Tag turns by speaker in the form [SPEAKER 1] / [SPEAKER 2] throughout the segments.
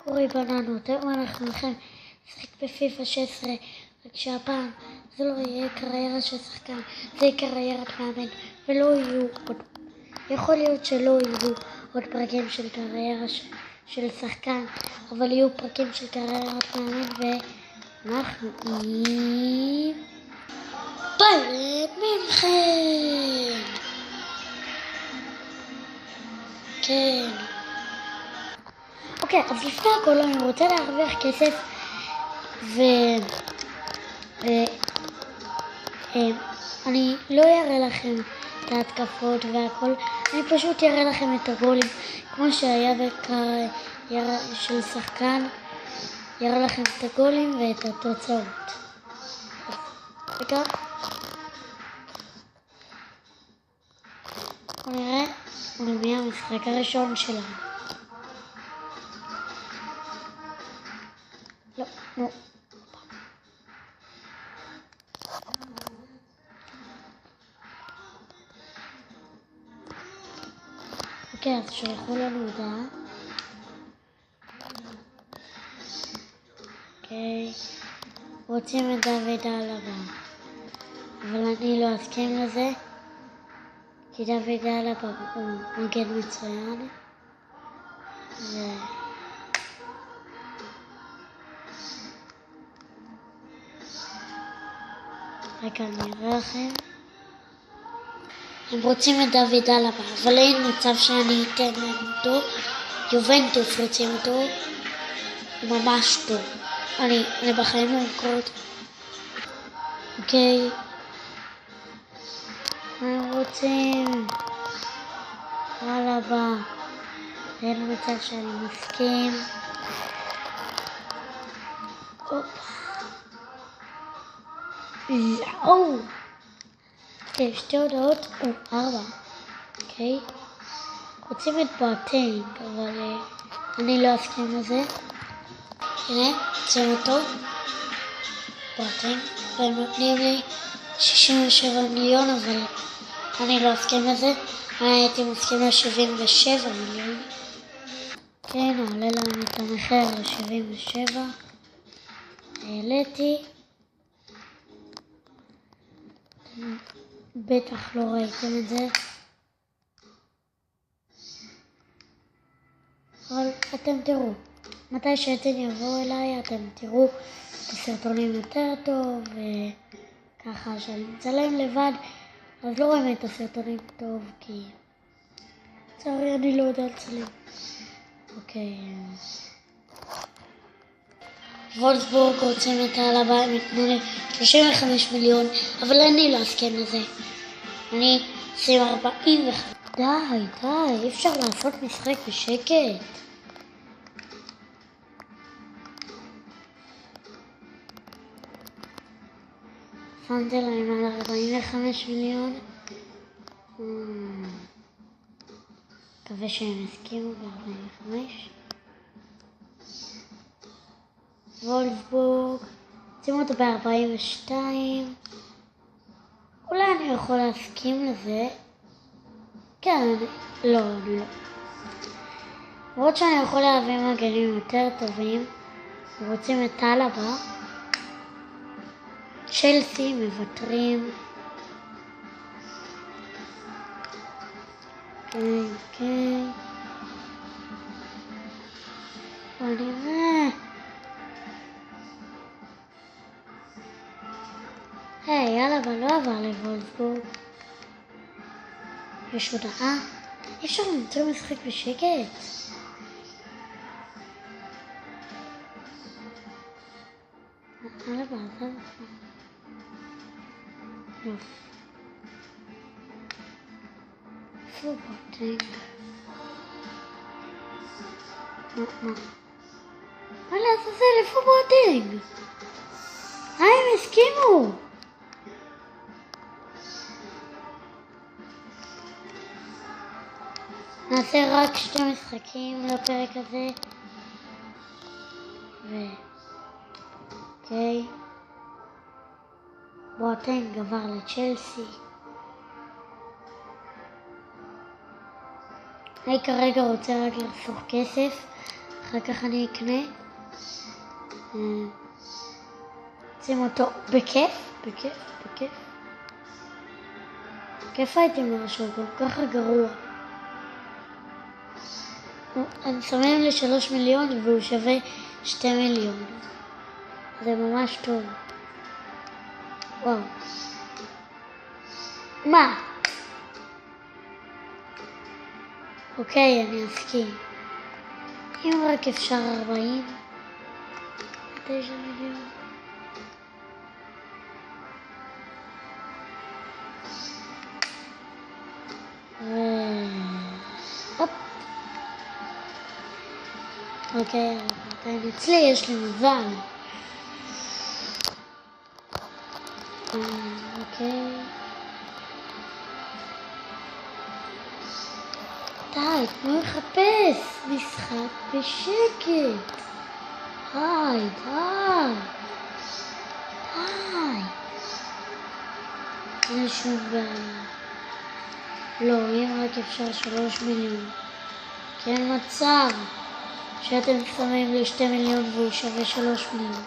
[SPEAKER 1] אורי בננות, היום אנחנו הולכים לשחק בפיפא 16, רק שהפעם זה לא יהיה קריירה של שחקן, זה יהיה קריירת מאמן, ולא יהיו עוד, יכול להיות שלא יהיו עוד פרקים של קריירה של שחקן, אבל יהיו פרקים של קריירת מאמן, ואנחנו עם ביירן מינכן. כן. אוקיי, אז לפני הכל אני רוצה להרוויח כסף אני לא אראה לכם את ההתקפות והכל, אני פשוט אראה לכם את הגולים כמו שהיה בקריירה של שחקן, יראה לכם את הגולים ואת התוצאות. רגע, נראה מי המשחק הראשון שלנו. לא. אוקיי, אז שלחו לנו הודעה. אוקיי, רוצים את דוד אלבה, אבל אני לא אסכים לזה, כי דוד אלבה הוא מגן מצוין. רגע, אני אראה לכם. הם רוצים את דוד אלבה, אבל אין מצב שאני אתן להם אותו. יובנטוס רוצים אותו, הוא ממש טוב. אני בחיים לא אמכור אותו. אוקיי. הם רוצים אלבה, אין מצב שאני מסכים. אוקיי, שתי הודעות, 4. אוקיי. רוצים את בואטנג, אבל אני לא אסכים לזה. הנה, רוצים אותו. בואטנג, והם נותנים לי 67 מיליון, אבל אני לא אסכים לזה. אני הייתי מסכים ל-77 מיליון. כן, נעלה להם את המחיר ל-77. העליתי. בטח לא ראיתם את זה, אבל אתם תראו, מתי שאתם יבואו אליי אתם תראו את הסרטונים יותר טוב, וככה שאני מצלם לבד אז לא רואים את הסרטונים טוב, כי לצערי אני לא יודע לצלם. אוקיי, וולפסבורג רוצים את אלבה, הם יתנו לי 35 מיליון, אבל אני לא אסכים לזה. אני עושים 45. די, אי אפשר לעשות משחק בשקט. שמתי להם על 45 מיליון. מקווה שהם הסכימו ב-45. וולפסבורג, שימו אותו ב-42. אולי אני יכול להסכים לזה. כן, לא. למרות שאני יכול להביא מגנים יותר טובים. רוצים את אלבה. צ'לסי מוותרים. כן. בוא נראה. אלבה לא עבר לוולפסבורג. יש הודעה. אי אפשר למצוא משחק בשקט. אלבה עזב לך. יופי. איפה בואטנג? מה לעזאזל, איפה בואטנג? הם הסכימו. נעשה רק 2 משחקים לפרק הזה. אוקיי. בואטנג עבר לצ'לסי. אני כרגע רוצה רק לחסוך כסף, אחר כך אני אקנה. שים אותו בכיף, בכיף, בכיף. כיף הייתי משהו, כל כך גרוע. אני שמים לי 3 מיליון והוא שווה 2 מיליון. זה ממש טוב. וואו. מה? אוקיי, אני אסכים. אם רק אפשר 40. 9 מיליון. הופ. אוקיי, אצלי יש לי מזל. אוקיי. די, תנו לחפש משחק בשקט. די, די. די. אין שום בעיה. לא, אם רק אפשר 3 מיליון. כי אין מצב שאתם שמים לי 2 מיליון והוא שווה 3 מיליון.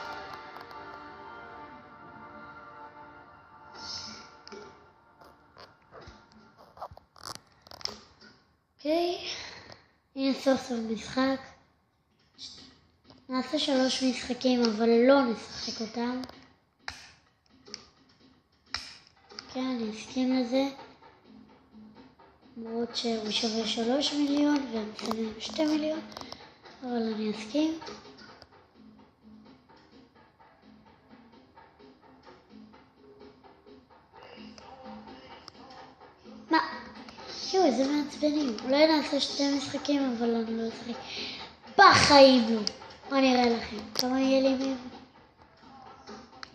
[SPEAKER 1] אוקיי, הנה סוף סוף משחק. נעשה 3 משחקים אבל לא נשחק אותם. כן, אני אסכים לזה. למרות שהוא שווה 3 מיליון והם שמים 2 מיליון, אבל אני אסכים. מה? יואו, איזה מעצבנים. אולי נעשה 2 משחקים אבל אני לא אשחק. בחיים לא. מה נראה לכם? כמה יהיה לי מהם?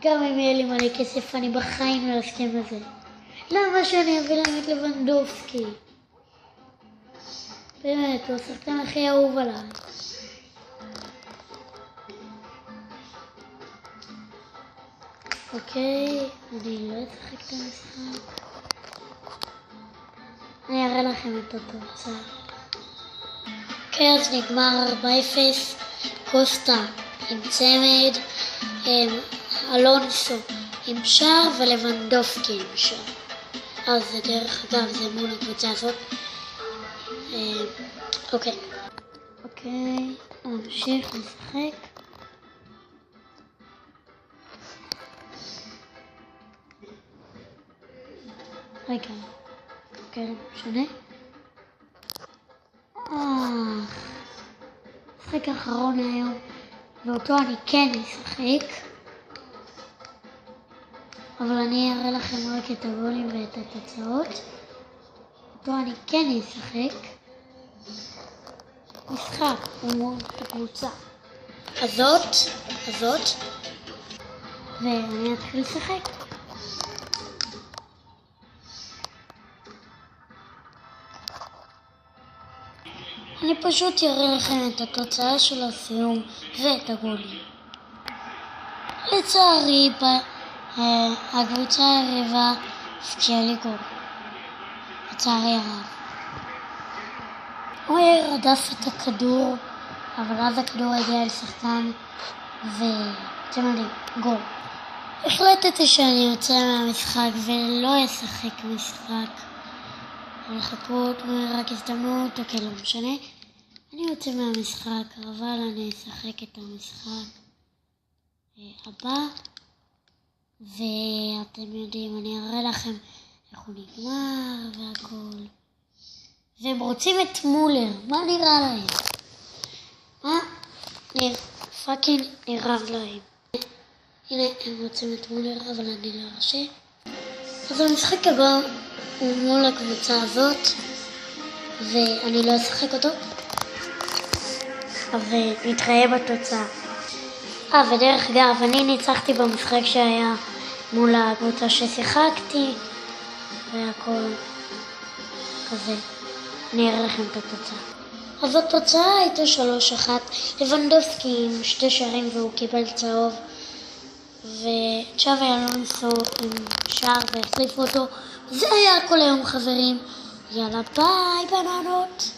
[SPEAKER 1] גם אם יהיה לי מלא כסף אני בחיים לא אסכים לזה. למה שאני אביא להם את לבנדובסקי? באמת, הוא השחקן הכי אהוב עליי. אוקיי, אני לא אשחק את המשחק. אני אראה לכם את התוצאה. אוקיי, אז נגמר 4-0. קוסטה עם צמד, אלונסו עם שער ולבנדובסקי עם שער. אז זה דרך אגב, זה מול הקבוצה הזאת. אוקיי. אוקיי, נמשיך לשחק. רגע. אוקיי, משנה. משחק האחרון היום, ואותו אני כן אשחק. אבל אני אראה לכם רק את הגולים ואת התוצאות. אותו אני כן אשחק. משחק מול הקבוצה הזאת, ואני אתחיל לשחק. אני פשוט אראה לכם את התוצאה של הסיום ואת הגולים. לצערי, הקבוצה היריבה הפקיעה לי גול. לצערי הרב. הוא רדף את הכדור, אבל אז הכדור הגיע לשחקן ואתם יודעים, גול. החלטתי שאני יוצא מהמשחק ולא אשחק משחק. לחכות רק הזדמנות, אוקיי, לא משנה. אני יוצא מהמשחק, אבל אני אשחק את המשחק הבא. ואתם יודעים, אני אראה לכם איך הוא נגמר והכל. והם רוצים את מולר, מה נראה להם? פאקינג נראה להם. הנה, הם רוצים את מולר, אבל אני לא ארשה. אז המשחק הבא הוא מול הקבוצה הזאת, ואני לא אשחק אותו. אז נתראה בתוצאה. ודרך אגב, אני ניצחתי במשחק שהיה מול הקבוצה ששיחקתי, והכל כזה. אני אראה לכם את התוצאה. אז התוצאה הייתה 3-1, לבנדובסקי עם 2 שערים והוא קיבל צהוב, וצ'אבי אלונסו עם שער והחליפו אותו. זה היה כל היום חברים. יאללה ביי בננות.